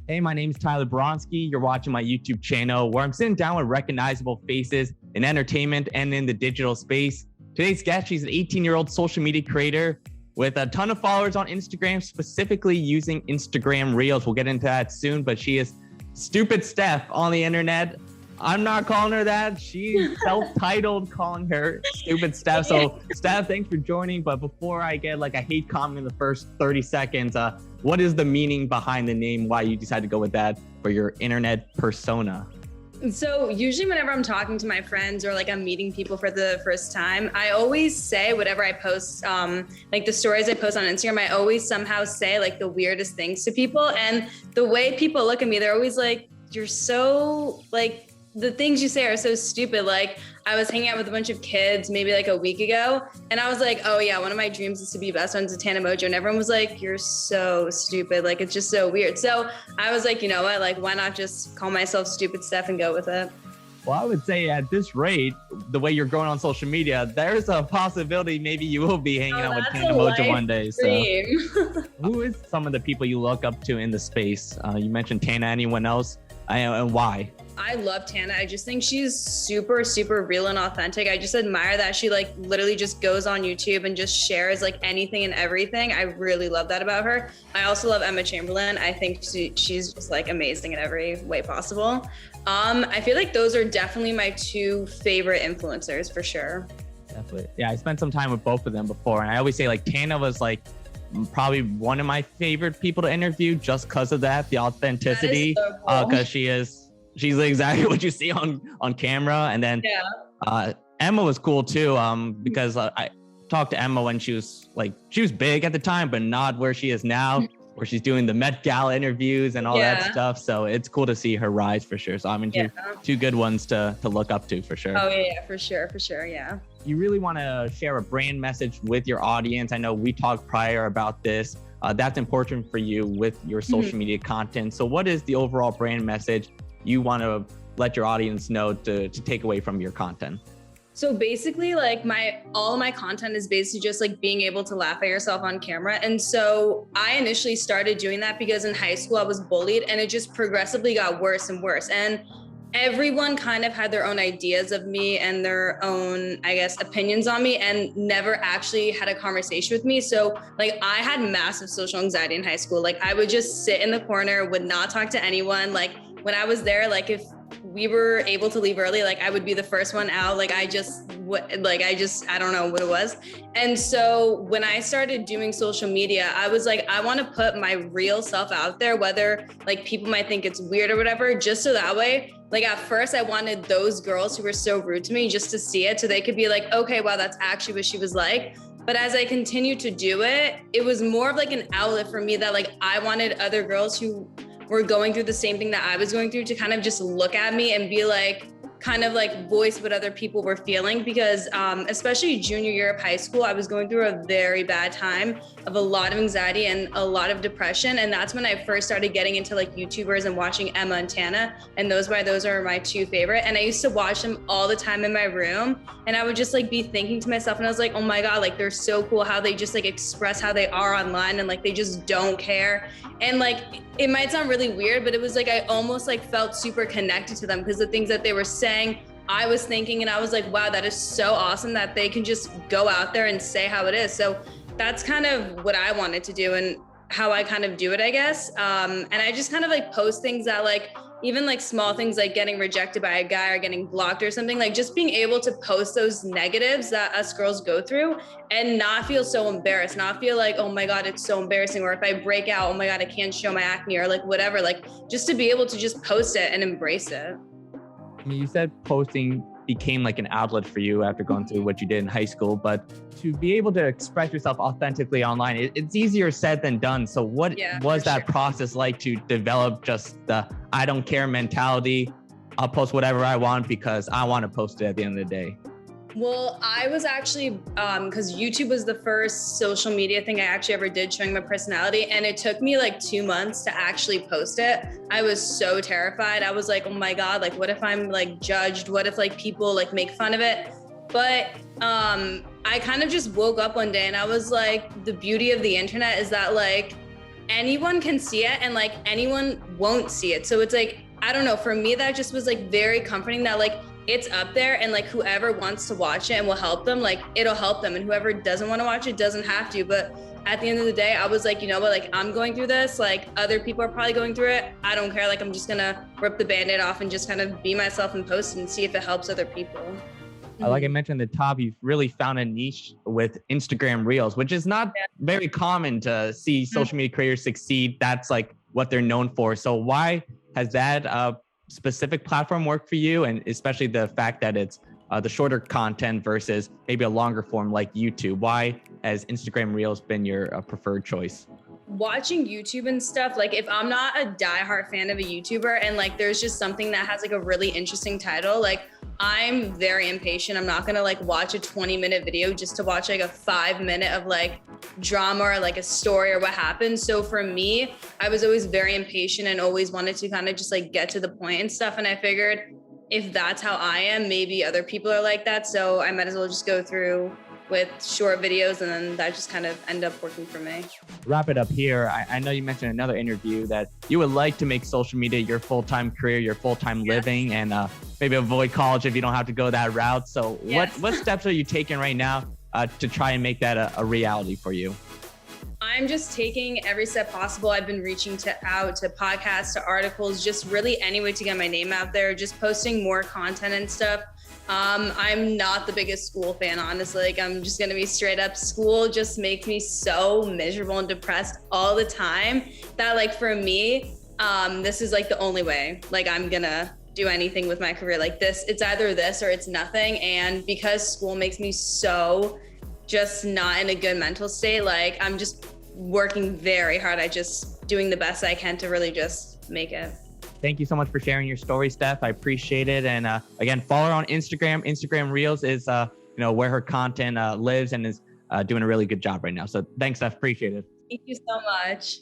Hey, my name is Tyler Boronski. You're watching my YouTube channel where I'm sitting down with recognizable faces in entertainment and in the digital space. Today's guest, she's an 18-year-old social media creator with a ton of followers on Instagram, specifically using Instagram Reels. We'll get into that soon, but she is Stupid Steff on the internet. I'm not calling her that. She's self-titled calling her Stupid Steff. So Steff, thanks for joining. But before I get like a hate comment in the first 30 seconds, what is the meaning behind the name? Why you decided to go with that for your internet persona? So usually whenever I'm talking to my friends or like I'm meeting people for the first time, I always say whatever I post, like the stories I post on Instagram, I always somehow say like the weirdest things to people. And the way people look at me, they're always like, you're so like, the things you say are so stupid. Like I was hanging out with a bunch of kids maybe like a week ago and I was like, oh yeah, one of my dreams is to be best friends with Tana Mongeau. And everyone was like, you're so stupid. Like, it's just so weird. So I was like, you know what, like, why not just call myself Stupid Steff and go with it? Well, I would say at this rate, the way you're growing on social media, there's a possibility maybe you will be hanging out with Tana Mongeau one day. So who is some of the people you look up to in the space? You mentioned Tana, anyone else? And why? I love Tana. I just think she's super, super real and authentic. I just admire that she like literally just goes on YouTube and just shares like anything and everything. I really love that about her. I also love Chamberlain. I think she's just like amazing in every way possible. I feel like those are definitely my two favorite influencers for sure. Definitely. Yeah, I spent some time with both of them before. And I always say like Tana was like probably one of my favorite people to interview just because of that, the authenticity, because she's exactly what you see on camera. And then Emma was cool too, because I talked to Emma when she was big at the time, but not where she is now, where she's doing the Met Gala interviews and all that stuff. So it's cool to see her rise for sure. So I mean, two good ones to look up to for sure. Oh yeah, for sure. Yeah. You really want to share a brand message with your audience. I know we talked prior about this. That's important for you with your social media content. So what is the overall brand message you want to let your audience know to take away from your content? So basically like all of my content is basically just like being able to laugh at yourself on camera. And so I initially started doing that because in high school I was bullied and it just progressively got worse and worse. And everyone kind of had their own ideas of me and their own, I guess, opinions on me and never actually had a conversation with me. So like I had massive social anxiety in high school. Like I would just sit in the corner, would not talk to anyone. Like when I was there, like if we were able to leave early, like I would be the first one out. Like I don't know what it was. And so when I started doing social media, I was like, I want to put my real self out there, whether like people might think it's weird or whatever, just so that way, like at first I wanted those girls who were so rude to me just to see it. So they could be like, okay, wow, that's actually what she was like. But as I continued to do it, it was more of like an outlet for me that like I wanted other girls who were going through the same thing that I was going through to kind of just look at me and be like, kind of like voice what other people were feeling, because especially junior year of high school, I was going through a very bad time of a lot of anxiety and a lot of depression. And that's when I first started getting into like YouTubers and watching Emma and Tana. And those are my two favorite. And I used to watch them all the time in my room. And I would just like be thinking to myself and I was like, oh my God, like they're so cool how they just like express how they are online and like they just don't care. And like, it might sound really weird, but it was like, I almost like felt super connected to them because the things that they were saying, I was thinking, and I was like, wow, that is so awesome that they can just go out there and say how it is. So that's kind of what I wanted to do and how I kind of do it, I guess. And I just kind of like post things that like, even like small things like getting rejected by a guy or getting blocked or something, like just being able to post those negatives that us girls go through and not feel so embarrassed, not feel like, oh my God, it's so embarrassing. Or if I break out, oh my God, I can't show my acne or like whatever, like just to be able to just post it and embrace it. I mean, you said posting became like an outlet for you after going through what you did in high school, but to be able to express yourself authentically online, it's easier said than done. So what was that process like to develop just the I don't care mentality? I'll post whatever I want because I want to post it at the end of the day. Well, I was actually, because YouTube was the first social media thing I actually ever did showing my personality. And it took me like 2 months to actually post it. I was so terrified. I was like, oh my God, like, what if I'm like judged? What if like people like make fun of it? But I kind of just woke up one day and I was like, the beauty of the internet is that like, anyone can see it and like anyone won't see it. So it's like, I don't know, for me, that just was like very comforting that like it's up there and like whoever wants to watch it and will help them, like it'll help them. And whoever doesn't want to watch it doesn't have to. But at the end of the day, I was like, you know what, like I'm going through this, like other people are probably going through it. I don't care. Like I'm just gonna rip the Band-Aid off and just kind of be myself and post and see if it helps other people. Like I mentioned at the top, you've really found a niche with Instagram Reels, which is not very common to see social media creators succeed. That's like what they're known for. So why has that specific platform worked for you? And especially the fact that it's the shorter content versus maybe a longer form like YouTube. Why has Instagram Reels been your preferred choice? Watching YouTube and stuff, like if I'm not a diehard fan of a YouTuber and like there's just something that has like a really interesting title, like I'm very impatient. I'm not gonna like watch a 20-minute video just to watch like a 5-minute of like drama or like a story or what happened. So for me, I was always very impatient and always wanted to kind of just like get to the point and stuff. And I figured if that's how I am, maybe other people are like that. So I might as well just go through with short videos, and then that just kind of ended up working for me. Wrap it up here. I know you mentioned in another interview that you would like to make social media your full-time career, your full-time living, and maybe avoid college if you don't have to go that route. So what steps are you taking right now to try and make that a reality for you? I'm just taking every step possible. I've been reaching out to podcasts, to articles, just really any way to get my name out there, just posting more content and stuff. I'm not the biggest school fan, honestly. Like I'm just gonna be straight up. School just makes me so miserable and depressed all the time that like for me, this is like the only way like I'm gonna do anything with my career like this. It's either this or it's nothing. And because school makes me so just not in a good mental state, like I'm just working very hard at just doing the best I can to really just make it. Thank you so much for sharing your story, Steff. I appreciate it. And again, follow her on Instagram. Instagram Reels is where her content lives and is doing a really good job right now. So thanks, Steff. Appreciate it. Thank you so much.